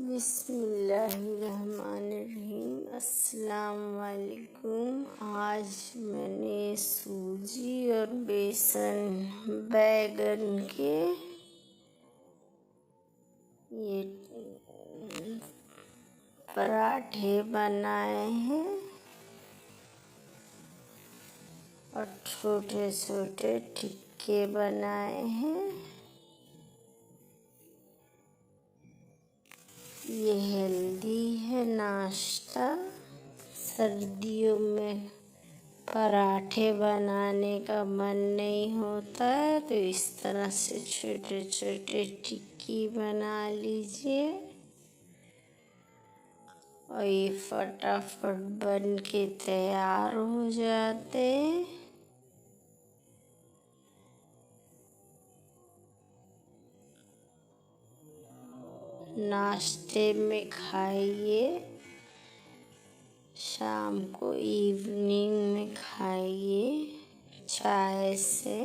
बिस्मिल्लाहिर्रहमानिर्रहीम। अस्सलाम वालेकुम। आज मैंने सूजी और बेसन बैगन के ये पराठे बनाए हैं और छोटे छोटे टिक्के बनाए हैं। ये हेल्दी है नाश्ता। सर्दियों में पराठे बनाने का मन नहीं होता है तो इस तरह से छोटे छोटे टिक्की बना लीजिए और ये फटाफट बन के तैयार हो जाते हैं। नाश्ते में खाइए, शाम को इवनिंग में खाइए चाय से।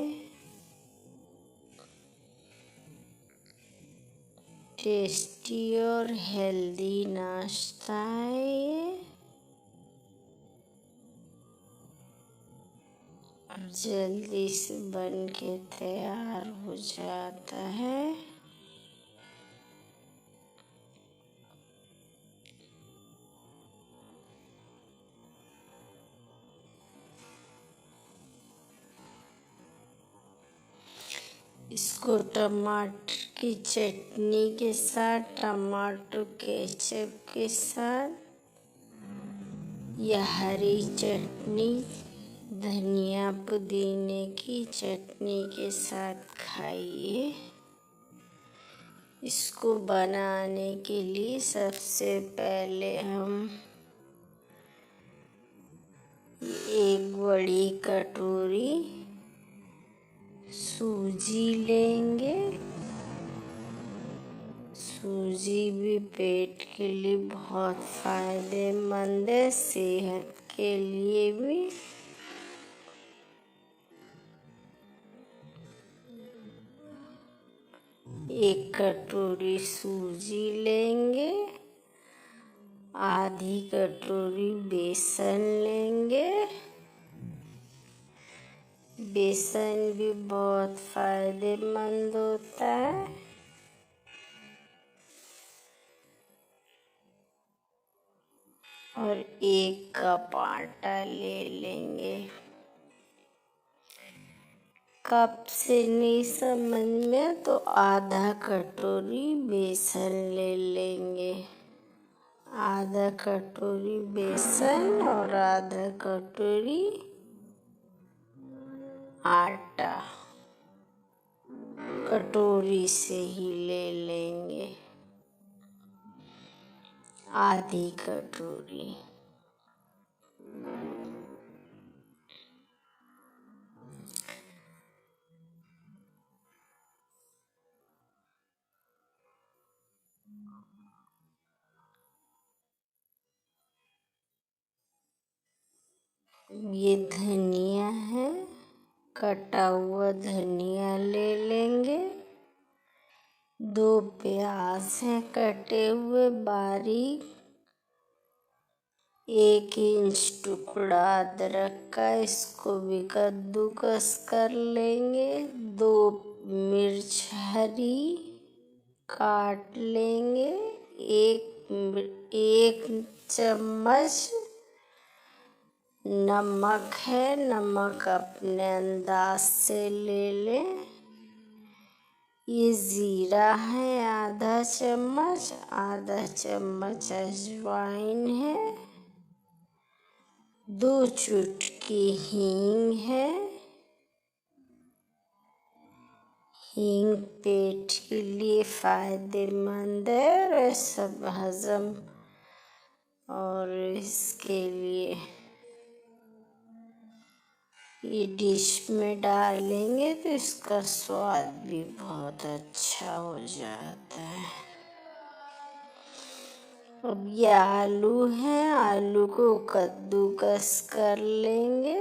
टेस्टी और हेल्दी नाश्ता है ये। और जल्दी से बन के तैयार हो जाता है। इसको टमाटर की चटनी के साथ, टमाटो केचप के साथ या हरी चटनी, धनिया पुदीने की चटनी के साथ खाइए। इसको बनाने के लिए सबसे पहले हम एक बड़ी कटोरी सूजी लेंगे। सूजी भी पेट के लिए बहुत फायदेमंद है, सेहत के लिए भी। एक कटोरी सूजी लेंगे, आधी कटोरी बेसन लेंगे। बेसन भी बहुत फायदेमंद होता है। और एक कप आटा ले लेंगे। कप से नहीं समझ में तो आधा कटोरी बेसन ले लेंगे। आधा कटोरी बेसन और आधा कटोरी आटा कटोरी से ही ले लेंगे, आधी कटोरी। ये धनिया है, कटा हुआ धनिया ले लेंगे। 2 प्याज हैं कटे हुए बारीक। 1 इंच टुकड़ा अदरक का, इसको भी कद्दूकस कर लेंगे। 2 मिर्च हरी काट लेंगे। 1 चम्मच नमक है, नमक अपने अंदाज से ले लें। ये जीरा है आधा चम्मच, आधा चम्मच अजवाइन है। 2 चुटकी हींग है। हींग पेट के लिए फायदेमंद है और सब हजम और इसके लिए ये डिश में डालेंगे तो इसका स्वाद भी बहुत अच्छा हो जाता है। अब ये आलू है, आलू को कद्दूकस कर लेंगे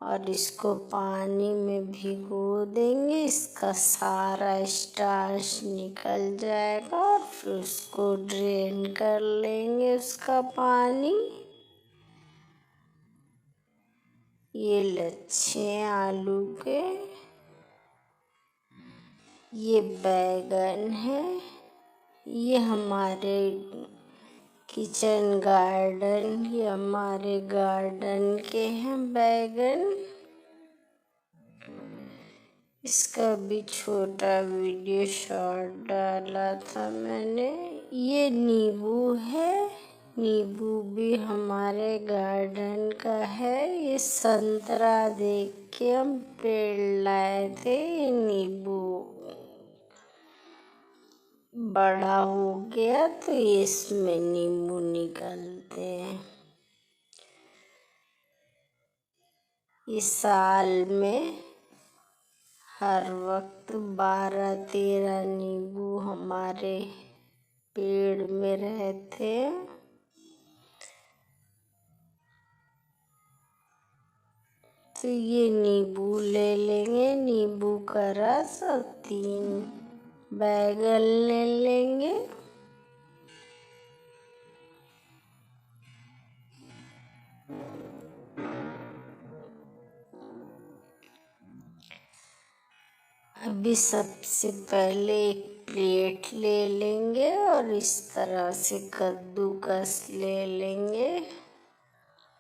और इसको पानी में भिगो देंगे। इसका सारा स्टार्च निकल जाएगा और फिर उसको ड्रेन कर लेंगे उसका पानी। ये लच्छे हैं आलू के। ये बैगन है। ये हमारे किचन गार्डन, ये हमारे गार्डन के हैं बैगन। इसका भी छोटा वीडियो शॉर्ट डाला था मैंने। ये नींबू है। नींबू भी हमारे गार्डन का है। ये संतरा देख के हम पेड़ लाए थे। ये नींबू बड़ा हो गया तो इसमें नींबू निकलते हैं। इस साल में हर वक्त 12-13 नींबू हमारे पेड़ में रहते हैं। तो ये नींबू ले लेंगे, नींबू का रस, और 3 बैगन ले लेंगे। अभी सबसे पहले एक प्लेट ले लेंगे और इस तरह से कद्दूकस ले लेंगे।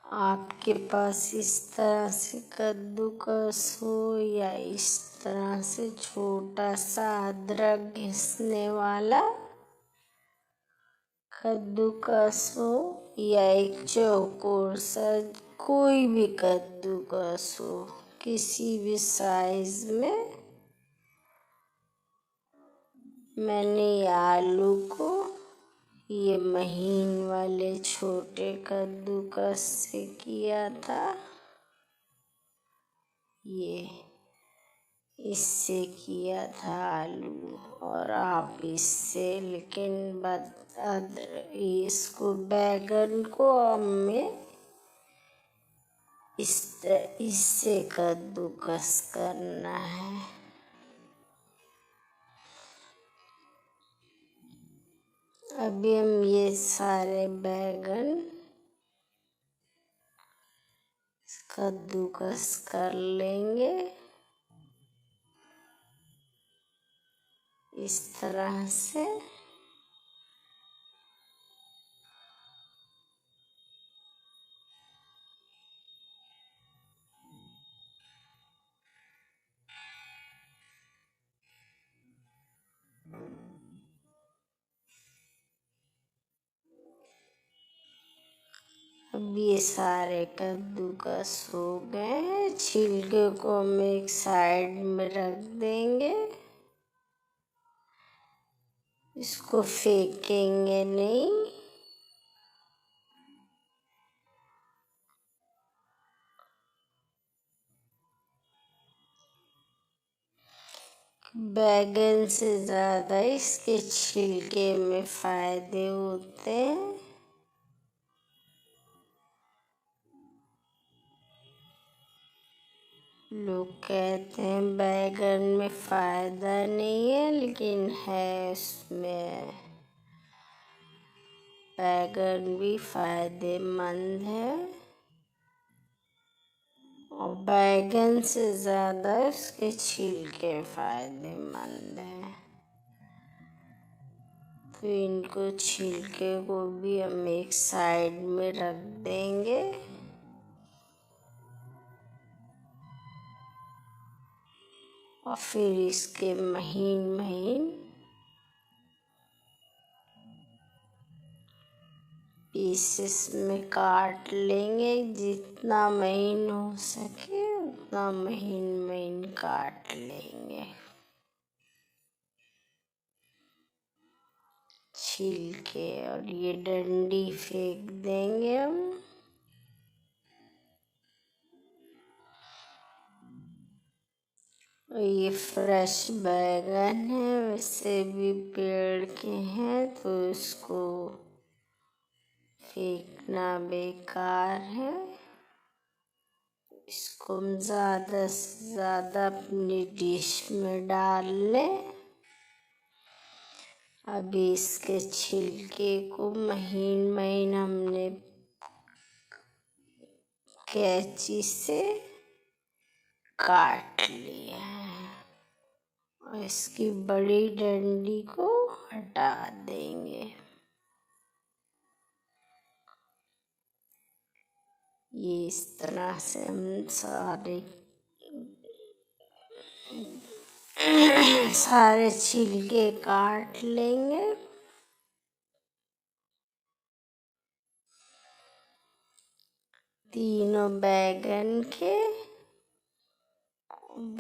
आपके पास इस तरह से कद्दूकस हो या इस तरह से छोटा सा अदरक घिसने वाला कद्दूकस हो, या एक चौकोर सा कोई भी कद्दूकस हो, किसी भी साइज में। मैंने ये आलू को ये महीन वाले छोटे कद्दूकस से किया था। ये इससे किया था आलू, और आप इससे, लेकिन इसको बैगन को हमें इससे कद्दूकस करना है। अभी हम ये सारे बैगन कद्दूकस कर लेंगे इस तरह से। अब ये सारे कद्दूकस हो गए हैं। छिलके को हम एक साइड में रख देंगे। इसको फेंकेंगे नहीं। बैगन से ज़्यादा इसके छिलके में फायदे होते हैं। लोग कहते हैं बैगन में फायदा नहीं है, लेकिन है। इसमें बैगन भी फायदेमंद है, और बैगन से ज़्यादा इसके छिलके फायदेमंद हैं। तो इनको, छिलके को भी हम एक साइड में रख देंगे। और फिर इसके महीन महीन पीसेस में काट लेंगे। जितना महीन हो सके उतना महीन महीन काट लेंगे। छिलके और ये डंडी फेंक देंगे हम। और ये फ्रेश बैगन है, वैसे भी पेड़ के हैं, तो इसको फेंकना बेकार है। इसको हम ज़्यादा से ज़्यादा अपनी डिश में डाल लें। अभी इसके छिलके को महीन महीन हमने कैंची से काट लिया है और इसकी बड़ी डंडी को हटा देंगे। ये इस तरह से हम सारे छिलके काट लेंगे। तीनों बैगन के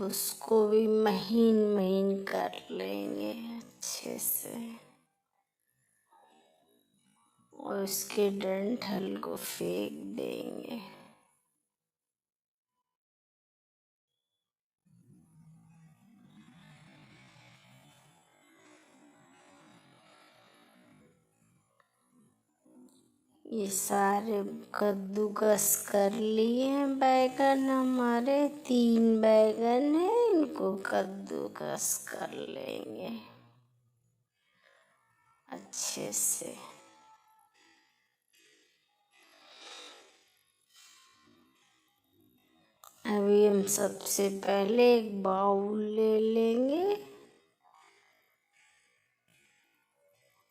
उसको भी महीन महीन कर लेंगे अच्छे से और उसके डंठल को फेंक देंगे। ये सारे कद्दूकस कर लिए हैं बैगन। हमारे 3 बैगन हैं, इनको कद्दूकस कर लेंगे अच्छे से। अभी हम सबसे पहले एक बाउल ले लेंगे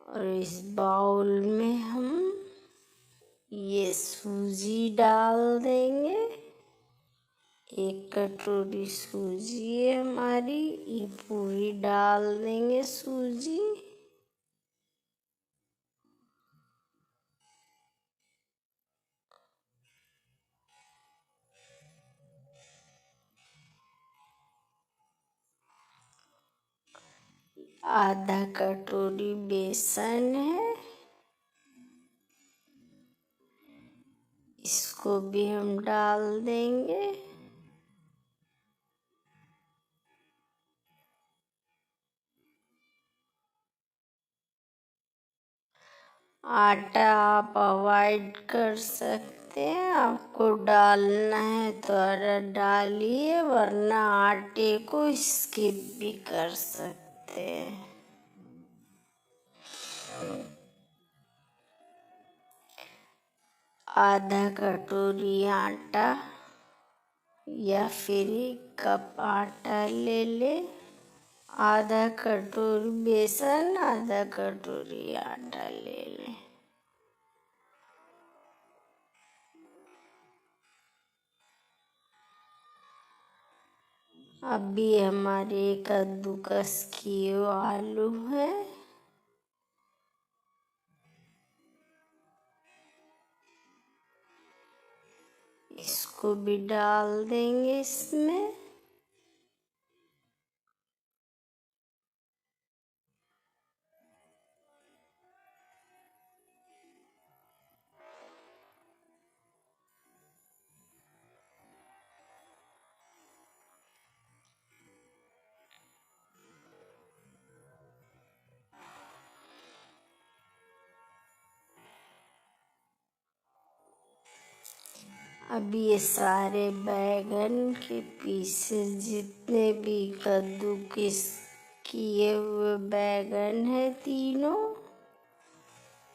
और इस बाउल में हम ये सूजी डाल देंगे। 1 कटोरी सूजी है हमारी, ये पूरी डाल देंगे सूजी। आधा कटोरी बेसन है, इसको भी हम डाल देंगे। आटा आप अवॉइड कर सकते हैं, आपको डालना है तो आटा डालिए, वरना आटे को स्किप भी कर सकते हैं। आधा कटोरी आटा या फिर 1 कप आटा ले ले। आधा कटोरी बेसन, आधा कटोरी आटा ले ले। अभी हमारे कद्दूकस किए आलू है, इसको भी डाल देंगे इसमें। अभी ये सारे बैगन के पीसेस, जितने भी कद्दूकस किए हुए बैगन है तीनों,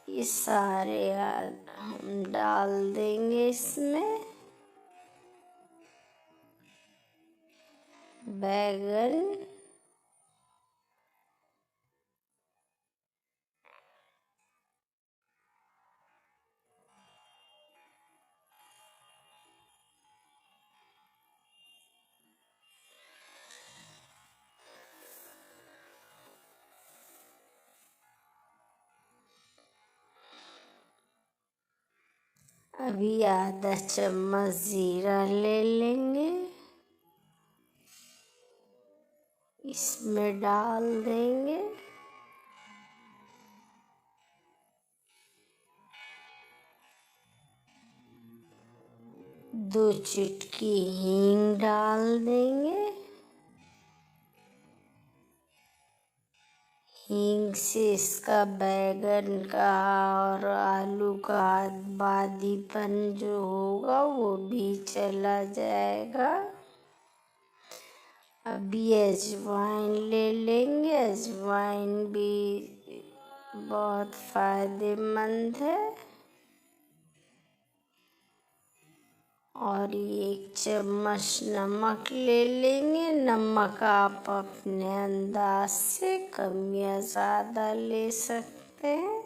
ये सारे हम डाल देंगे इसमें। बैगन अभी आधा चम्मच जीरा ले लेंगे, इसमें डाल देंगे। दो चुटकी हींग डाल देंगे। हींग से इसका बैगन का और आलू का बादीपन जो होगा वो भी चला जाएगा। अभी अजवाइन ले लेंगे। अजवाइन भी बहुत फायदेमंद है। और 1 चम्मच नमक ले लेंगे। नमक आप अपने अंदाज से कम या ज़्यादा ले सकते हैं,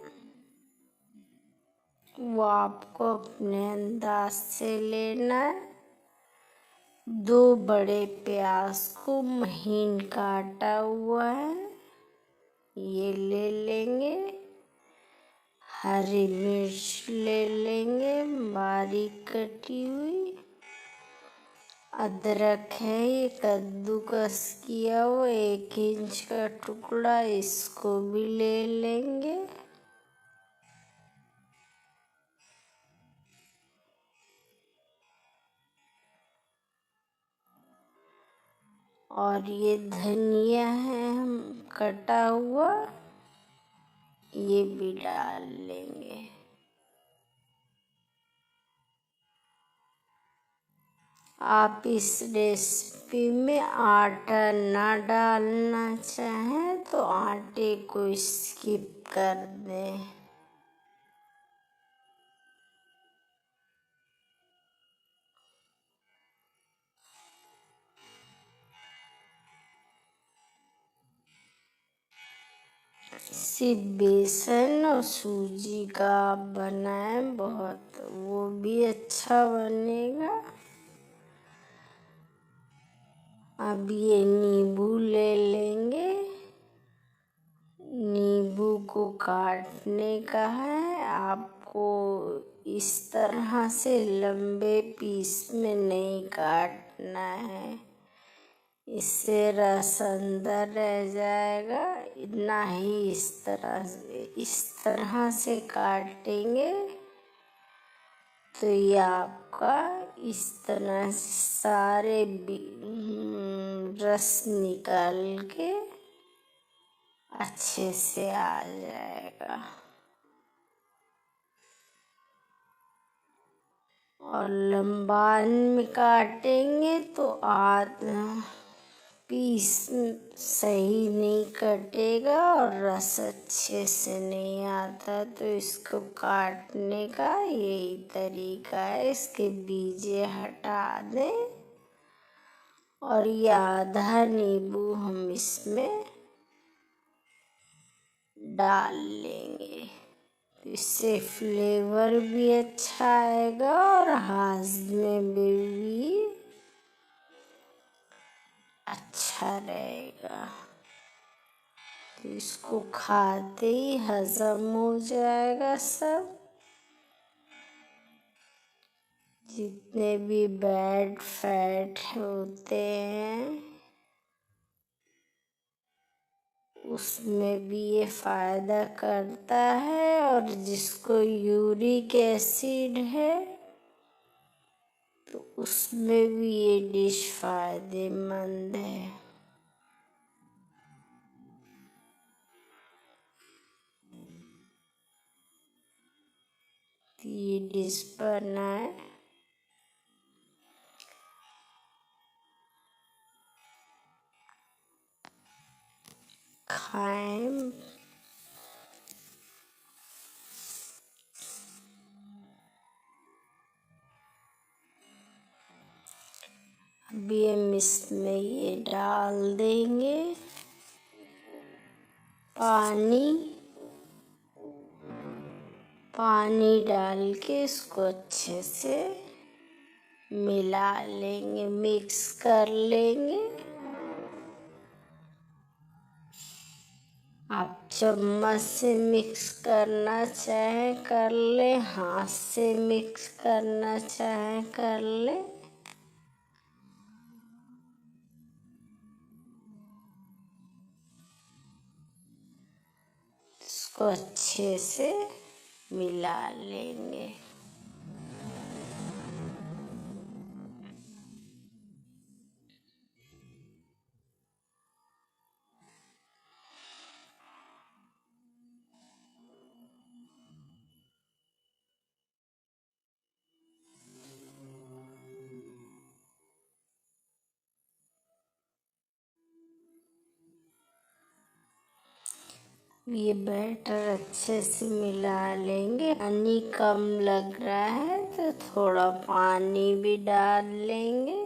वो आपको अपने अंदाज से लेना है। 2 बड़े प्याज को महीन काटा हुआ है, ये ले लेंगे। हरी मिर्च ले लेंगे बारीक कटी हुई। अदरक है, ये कद्दूकस किया हुआ 1 इंच का टुकड़ा, इसको भी ले लेंगे। और ये धनिया है हम कटा हुआ, ये भी डाल लेंगे। आप इस रेसिपी में आटा ना डालना चाहें तो आटे को स्किप कर दें। सिर्फ बेसन और सूजी का आप बनाएं, बहुत वो भी अच्छा बनेगा। अब ये नींबू ले लेंगे। नींबू को काटने का है आपको, इस तरह से लंबे पीस में नहीं काटना है, इससे रस अंदर रह जाएगा। ना ही इस तरह से काटेंगे तो ये आपका इस तरह से सारे रस निकाल के अच्छे से आ जाएगा। और लंबान में काटेंगे तो पीस सही नहीं कटेगा और रस अच्छे से नहीं आता। तो इसको काटने का यही तरीका है, इसके बीजे हटा दें। और ये आधा नींबू हम इसमें डाल लेंगे, तो इससे फ्लेवर भी अच्छा आएगा और हाजमे में भी अच्छा रहेगा। तो इसको खाते ही हजम हो जाएगा सब। जितने भी बैड फैट होते हैं उसमें भी ये फायदा करता है। और जिसको यूरिक एसिड है तो उसमें भी ये डिश फायदेमंद है। ये डिश बनाए, खाएं। अभी हम इसमें ये डाल देंगे पानी डाल के इसको अच्छे से मिला लेंगे, मिक्स कर लेंगे। आप चम्मच से मिक्स करना चाहें कर ले, हाथ से मिक्स करना चाहें कर ले। इसको अच्छे से मिला लेंगे। ये बैटर अच्छे से मिला लेंगे। पानी कम लग रहा है तो थोड़ा पानी भी डाल लेंगे।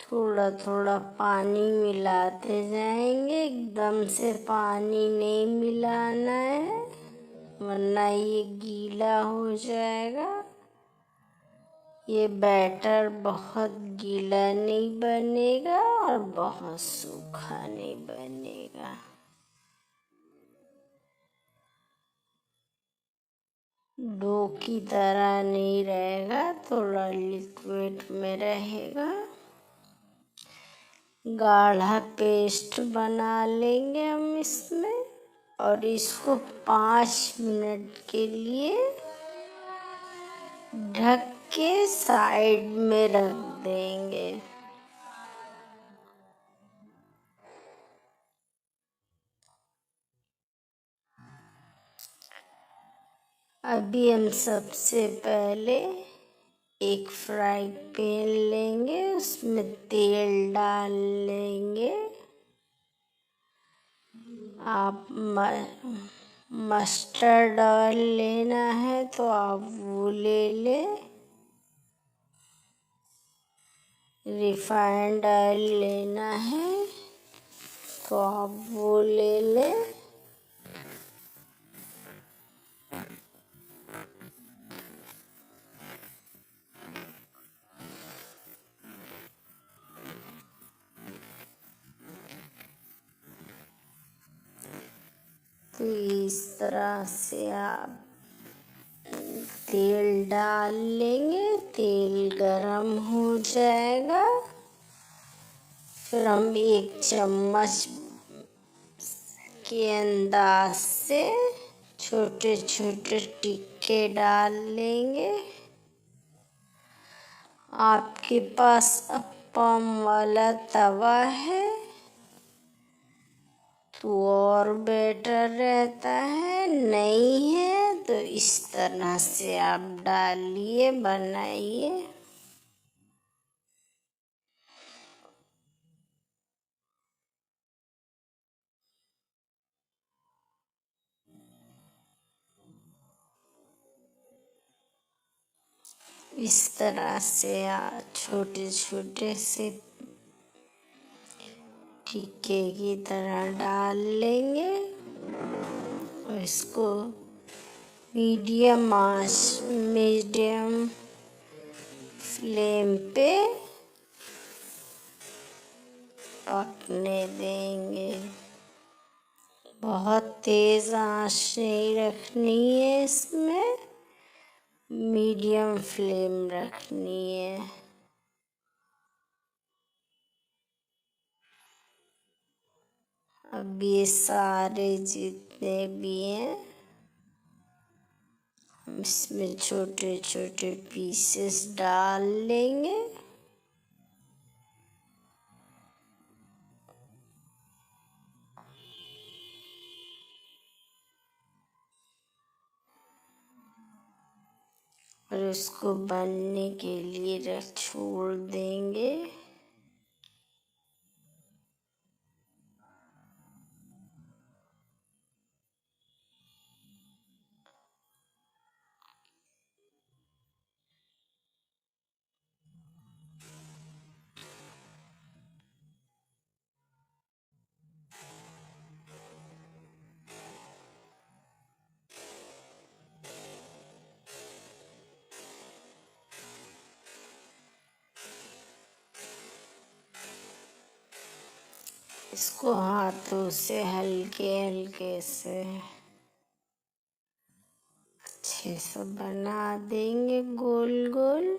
थोड़ा थोड़ा पानी मिलाते जाएंगे, एकदम से पानी नहीं मिलाना है वरना ये गीला हो जाएगा। ये बैटर बहुत गीला नहीं बनेगा और बहुत सूखा नहीं बनेगा। डो की तरह नहीं रहेगा, थोड़ा लिक्विड में रहेगा। गाढ़ा पेस्ट बना लेंगे हम इसमें और इसको 5 मिनट के लिए ढक के साइड में रख देंगे। अभी हम सबसे पहले एक फ्राई पैन लेंगे, उसमें तेल डाल लेंगे। आप मस्टर्ड ऑयल लेना है तो आप वो ले लें। रिफाइंड ऑयल लेना है तो आप वो ले लें। तो इस तरह से आप तेल डाल लेंगे। तेल गरम हो जाएगा, फिर हम 1 चम्मच के अंदाज से छोटे छोटे टिक्के डाल लेंगे। आपके पास अप्पम वाला तवा है तो और बेटर रहता है, नहीं है तो इस तरह से आप डालिए, बनाइए। इस तरह से आप छोटे छोटे से टिक्के की तरह डाल लेंगे और इसको मीडियम फ्लेम पे पकने देंगे। बहुत तेज आंच नहीं रखनी है इसमें, मीडियम फ्लेम रखनी है। अब ये सारे जितने भी हैं हम इसमें छोटे छोटे पीसेस डाल लेंगे। और इसको बनने के लिए रख छोड़ देंगे। इसको हाथों से हल्के हल्के से अच्छे से बना देंगे गोल गोल।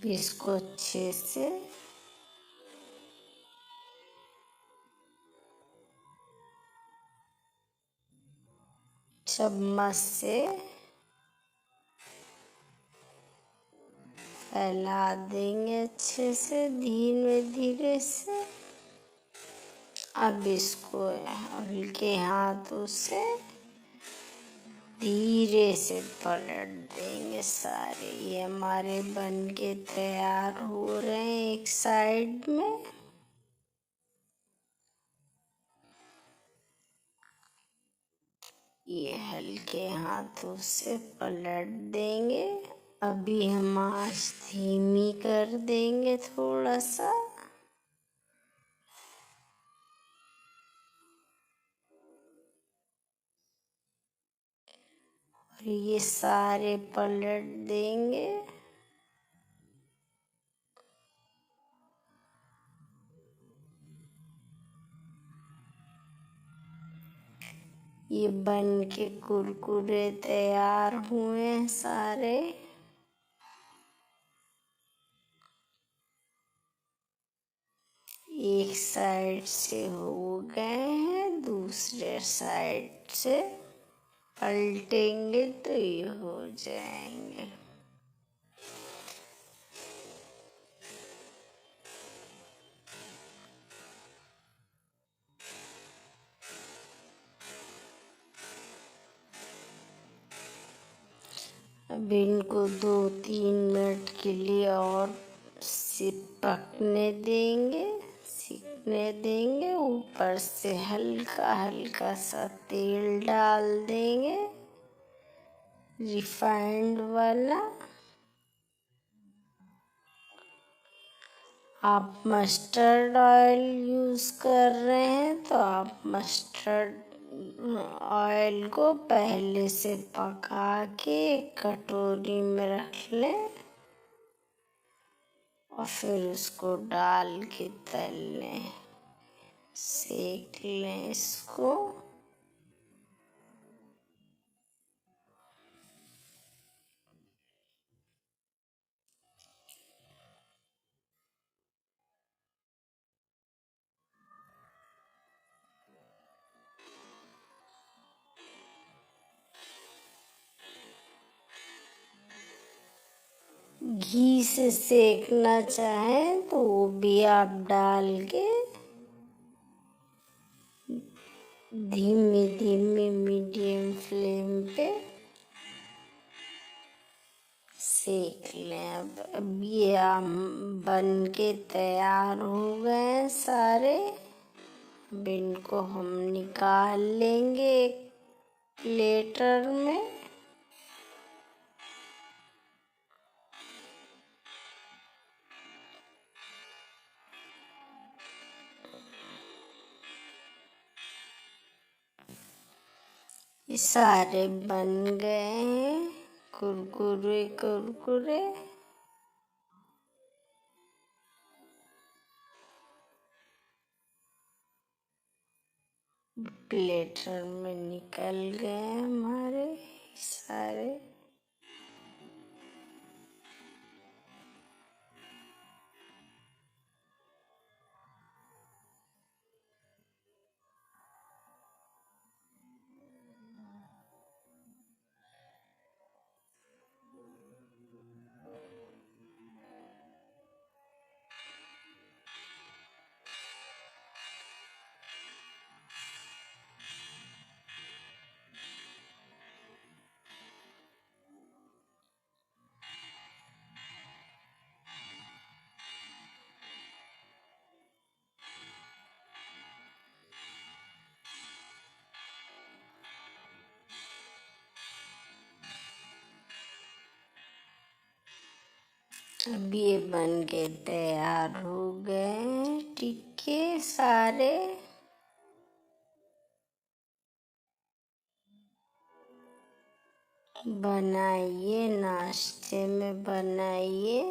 इसको अच्छे से चम्मच से फैला देंगे अच्छे से धीरे धीरे से। अब इसको हल्के हाथों से धीरे से पलट देंगे सारे। ये हमारे बन के तैयार हो रहे हैं एक साइड में। ये हल्के हाथों से पलट देंगे। अभी हम आंच धीमी कर देंगे थोड़ा सा। और ये सारे पलट देंगे। ये बन के कुरकुरे तैयार हुए हैं सारे। एक साइड से हो गए हैं, दूसरे साइड से पलटेंगे तो ये हो जाएंगे। अब इनको 2-3 मिनट के लिए और पकने देंगे, सीखने देंगे। ऊपर से हल्का हल्का सा तेल डाल देंगे, रिफाइंड वाला। आप मस्टर्ड ऑयल यूज़ कर रहे हैं तो आप मस्टर्ड ऑयल को पहले से पका के एक कटोरी में रख लें और फिर उसको डाल के तल लें, सेक लें इसको। घी से सेकना चाहें तो वो भी आप डाल के धीमी धीमी मीडियम फ्लेम पे सेक लें। अब ये हम बन के तैयार हो गए हैं सारे। अब इनको हम निकाल लेंगे एक प्लेटर में। ये सारे बन गए हैं कुरकुरे कुरकुरे। प्लेटर में निकल गए हमारे सारे। अब ये बन के तैयार हो गए टिक्के सारे। बनाइए, नाश्ते में बनाइए,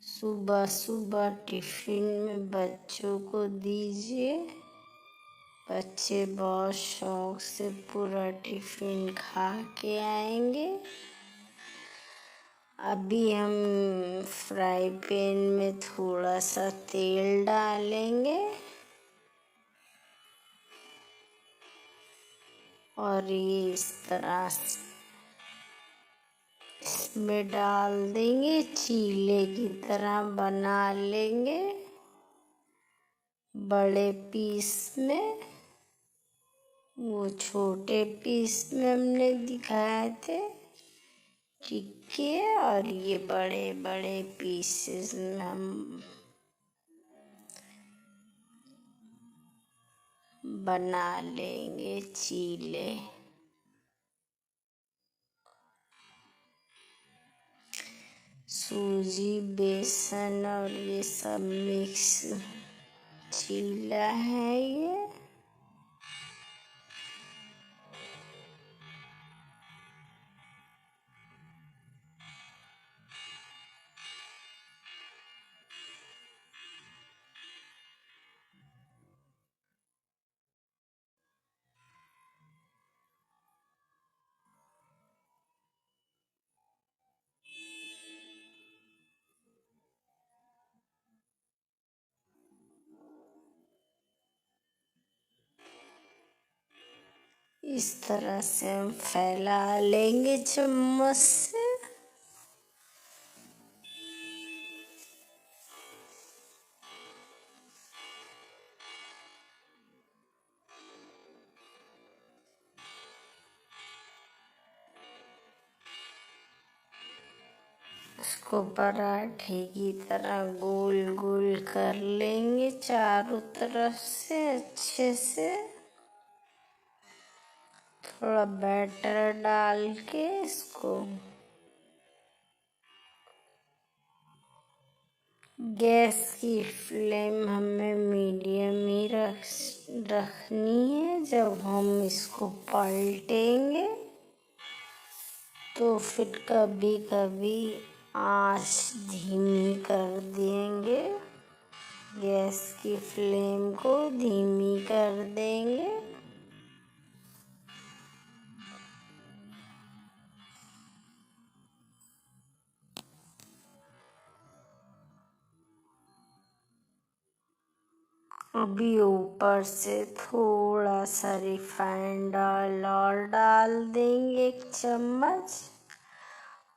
सुबह सुबह टिफिन में बच्चों को दीजिए। बच्चे बहुत शौक से पूरा टिफिन खा के आएंगे। अभी हम फ्राई पैन में थोड़ा सा तेल डालेंगे और ये इस तरह से इसमें डाल देंगे, चीले की तरह बना लेंगे बड़े पीस में। वो छोटे पीस में हमने दिखाए थे टिक्के, और ये बड़े बड़े पीसेस में हम बना लेंगे चीले। सूजी, बेसन और ये सब मिक्स चीला है ये। इस तरह से हम फैला लेंगे चम्मच से। इसको पराठे की तरह गोल गोल कर लेंगे चारों तरफ से अच्छे से। थोड़ा बैटर डाल के इसको गैस की फ्लेम हमें मीडियम ही रखनी है। जब हम इसको पलटेंगे तो फिर कभी कभी आंच धीमी कर देंगे, गैस की फ्लेम को धीमी कर देंगे। अभी ऊपर से थोड़ा सा रिफाइंड ऑयल और डाल देंगे, 1 चम्मच।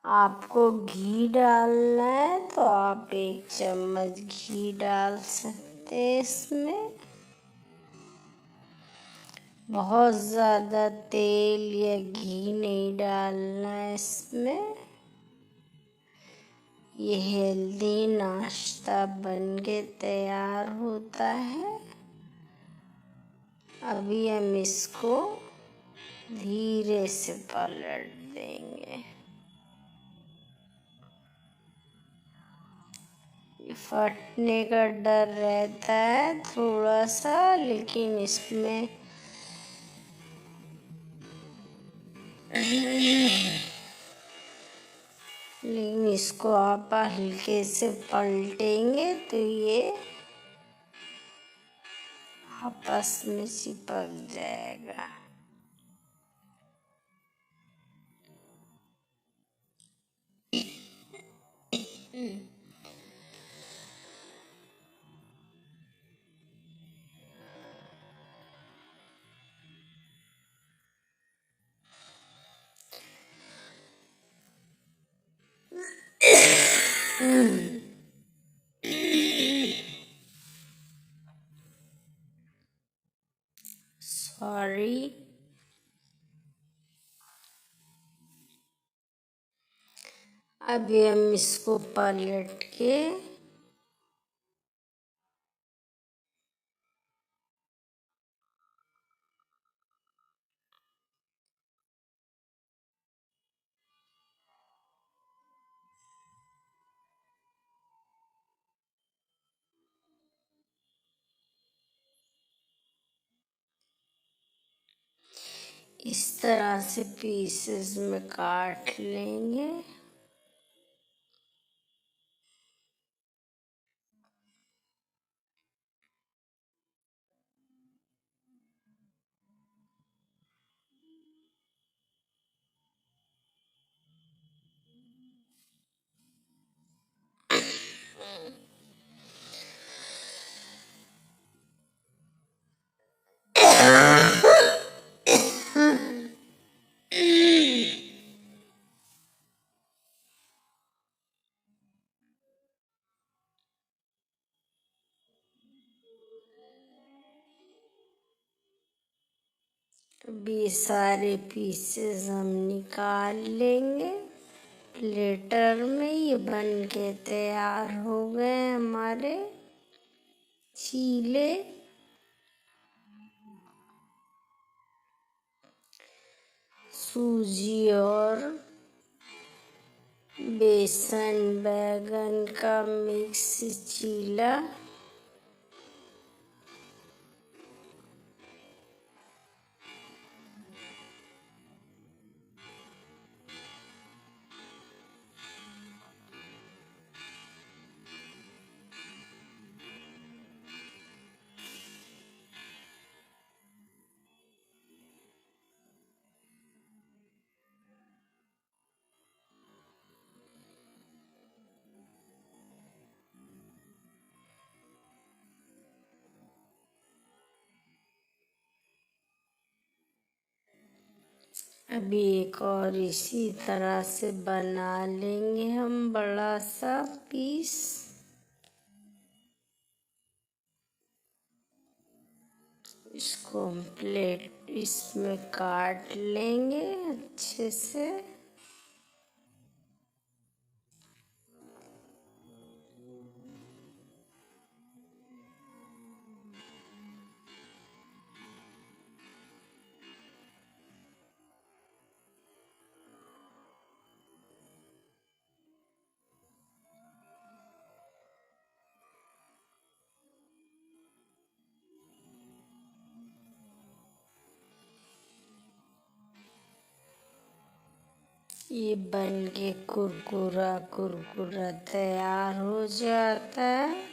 आपको घी डालना है तो आप 1 चम्मच घी डाल सकते हैं इसमें। बहुत ज़्यादा तेल या घी नहीं डालना है इसमें। ये हेल्दी नाश्ता बन के तैयार होता है। अभी हम इसको धीरे से पलट देंगे। फटने का डर रहता है थोड़ा सा, लेकिन इसमें इसको आप हल्के से पलटेंगे तो ये आपस में चिपक जाएगा। सॉरी। अभी हम इसको पलट के इस तरह से पीसेस में काट लेंगे। अभी सारे पीसेस हम निकाल लेंगे प्लेटर में। ये बन के तैयार हो गए हमारे चीले। सूजी और बेसन बैगन का मिक्स चीला। अभी एक और इसी तरह से बना लेंगे हम बड़ा सा पीस। इसको हम प्लेट इसमें काट लेंगे अच्छे से। ये बन के कुरकुरा कुरकुरा तैयार हो जाता है।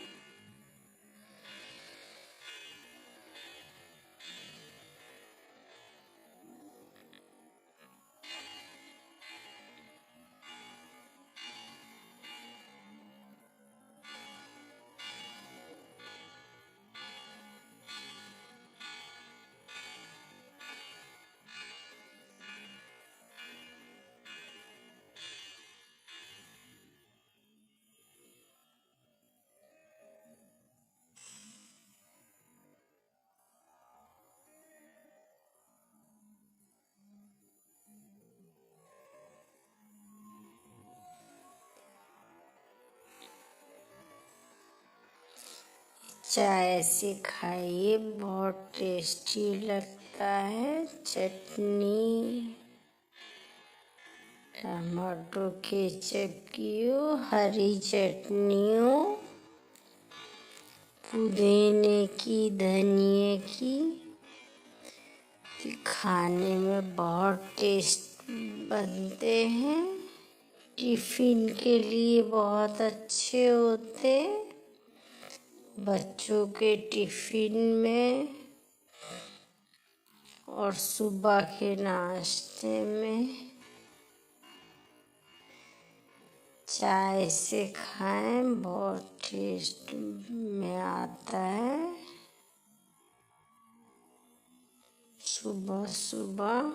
चाय से खाइए, बहुत टेस्टी लगता है। चटनी, टमाटो केचप की हो, हरी चटनियों, पुदीने की, धनिए की, खाने में बहुत टेस्ट बनते हैं। टिफिन के लिए बहुत अच्छे होते, बच्चों के टिफिन में और सुबह के नाश्ते में। चाय से खाएं, बहुत टेस्ट में आता है सुबह सुबह।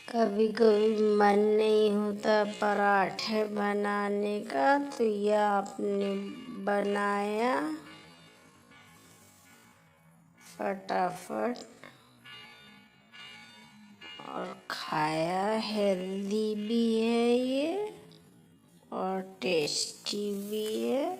कभी कभी मन नहीं होता पराठे बनाने का, तो यह आपने बनाया फटाफट और खाया। हेल्दी भी है ये और टेस्टी भी है।